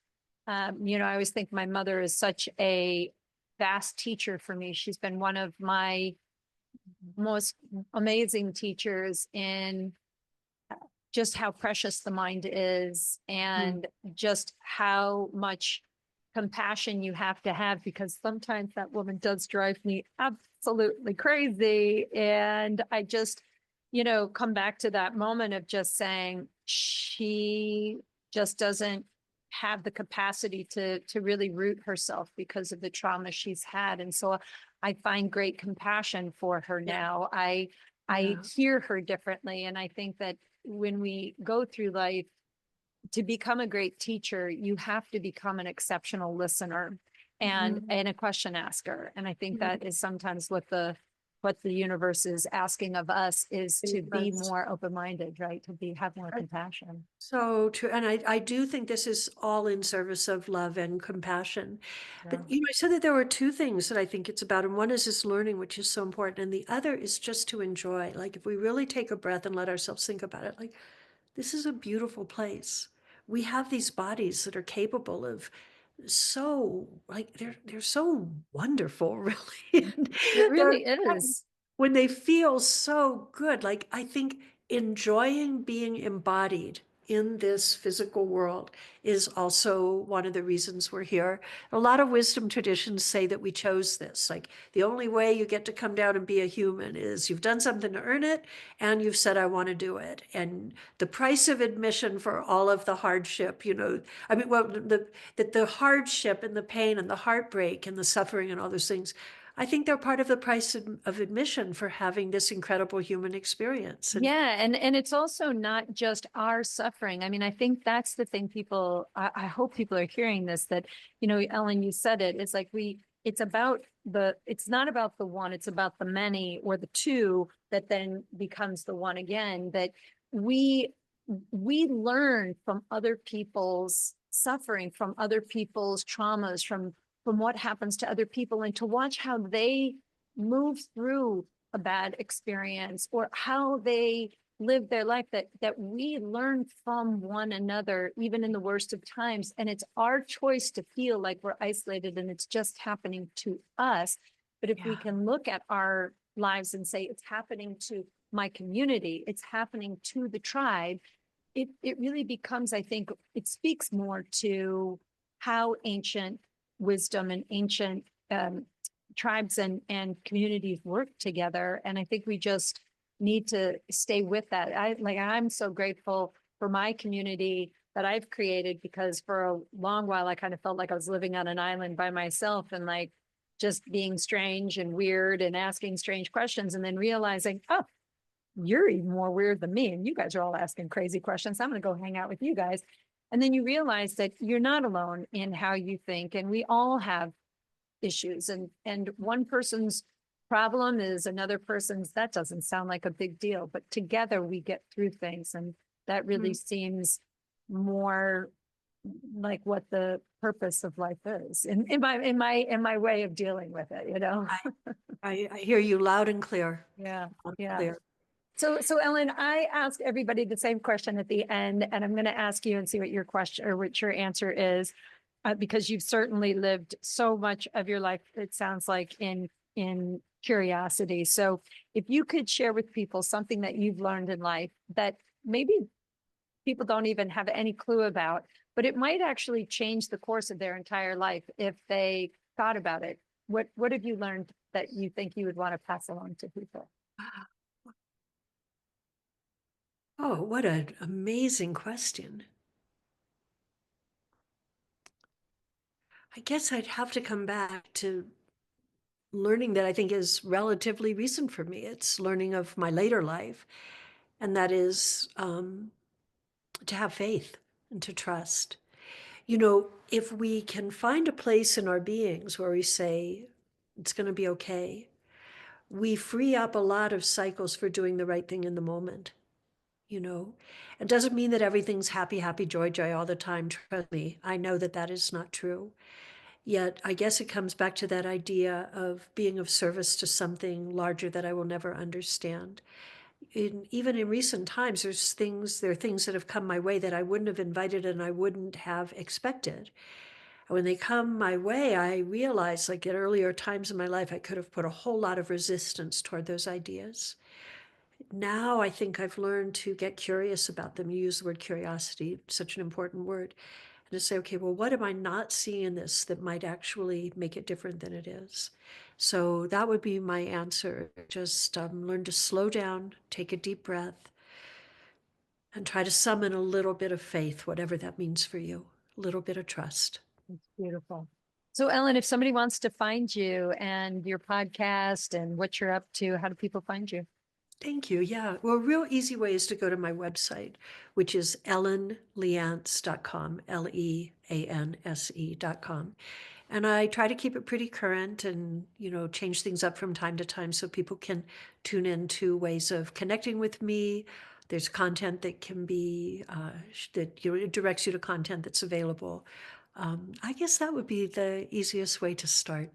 I always think my mother is such a vast teacher for me. She's been one of my most amazing teachers in just how precious the mind is, and just how much compassion you have to have, because sometimes that woman does drive me absolutely crazy. And I just, come back to that moment of just saying she just doesn't have the capacity to really root herself because of the trauma she's had. And so I find great compassion for her Yeah. now. I Yeah. hear her differently. And I think that when we go through life, to become a great teacher, you have to become an exceptional listener and a question asker. And I think that is sometimes what the universe is asking of us, is to be Yes. more open-minded, right? Have more compassion. So true. And I do think this is all in service of love and compassion. Yeah. But, I said that there were two things that I think it's about. And one is this learning, which is so important. And the other is just to enjoy. Like, if we really take a breath and let ourselves think about it, like, this is a beautiful place. We have these bodies that are capable of so, like, they're so wonderful, really. And It they're really is. when they feel so good. Like, I think enjoying being embodied in this physical world is also one of the reasons we're here. A lot of wisdom traditions say that we chose this. Like, the only way you get to come down and be a human is you've done something to earn it, and you've said, I want to do it. And the price of admission for all of the hardship, the hardship and the pain and the heartbreak and the suffering and all those things, I think they're part of the price of admission for having this incredible human experience. And Yeah, and it's also not just our suffering. I mean, I think that's the thing people, I hope people are hearing this, that, Ellen, you said it, it's like it's not about the one, it's about the many or the two that then becomes the one again, that we we learn from other people's suffering, from other people's traumas, from what happens to other people, and to watch how they move through a bad experience or how they live their life, that we learn from one another, even in the worst of times. And it's our choice to feel like we're isolated and it's just happening to us. But if we can look at our lives and say, it's happening to my community, it's happening to the tribe, it really becomes, I think, it speaks more to how ancient wisdom and ancient tribes and communities work together. And I think we just need to stay with that. I'm so grateful for my community that I've created, because for a long while I kind of felt like I was living on an island by myself, and like just being strange and weird and asking strange questions, and then realizing, oh, you're even more weird than me, and you guys are all asking crazy questions. I'm going to go hang out with you guys. And then you realize that you're not alone in how you think, and we all have issues, and one person's problem is another person's. That doesn't sound like a big deal, but together we get through things, and that really seems more like what the purpose of life is in my way of dealing with it, I hear you loud and clear. Yeah, Loud and yeah. clear. So Ellen, I ask everybody the same question at the end, and I'm going to ask you and see what your question or what your answer is, because you've certainly lived so much of your life, it sounds like, in curiosity. So if you could share with people something that you've learned in life that maybe people don't even have any clue about, but it might actually change the course of their entire life if they thought about it, what have you learned that you think you would want to pass along to people? Oh, what an amazing question. I guess I'd have to come back to learning that I think is relatively recent for me. It's learning of my later life, and that is to have faith and to trust. You know, if we can find a place in our beings where we say, it's going to be okay, we free up a lot of cycles for doing the right thing in the moment. You know, it doesn't mean that everything's happy, happy, joy, joy all the time. Trust me, I know that that is not true. Yet, I guess it comes back to that idea of being of service to something larger that I will never understand. Even in recent times, there are things that have come my way that I wouldn't have invited and I wouldn't have expected. And when they come my way, I realize, like at earlier times in my life, I could have put a whole lot of resistance toward those ideas. Now I think I've learned to get curious about them. You use the word curiosity, such an important word, and to say, okay, well, what am I not seeing in this that might actually make it different than it is? So that would be my answer. Just learn to slow down, take a deep breath, and try to summon a little bit of faith, whatever that means for you, a little bit of trust. It's beautiful. So, Ellen, if somebody wants to find you and your podcast and what you're up to, how do people find you? Thank you. Yeah. Well, a real easy way is to go to my website, which is ellenleanse.com, Leanse.com. And I try to keep it pretty current and, change things up from time to time so people can tune into ways of connecting with me. There's content that can be, that it directs you to content that's available. I guess that would be the easiest way to start.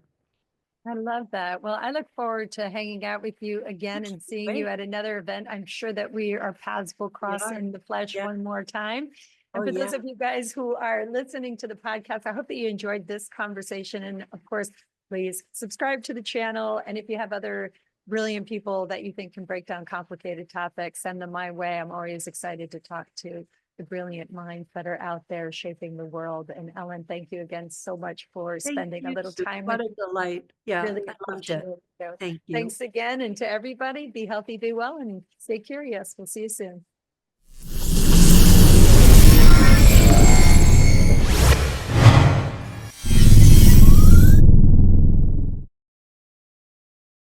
I love that. Well, I look forward to hanging out with you again Okay, and seeing you great. at another event. I'm sure that our paths will We cross are. in the flesh Yeah. one more time. Oh, And for yeah. those of you guys who are listening to the podcast, I hope that you enjoyed this conversation. And of course, please subscribe to the channel. And if you have other brilliant people that you think can break down complicated topics, send them my way. I'm always excited to talk to the brilliant minds that are out there shaping the world. And Ellen, thank you again so much for Thank spending a you, little Sue. time with What a delight. Yeah, really I loved appreciate it. it. So Thank you. thanks again. And to everybody, be healthy, be well, and stay curious. We'll see you soon.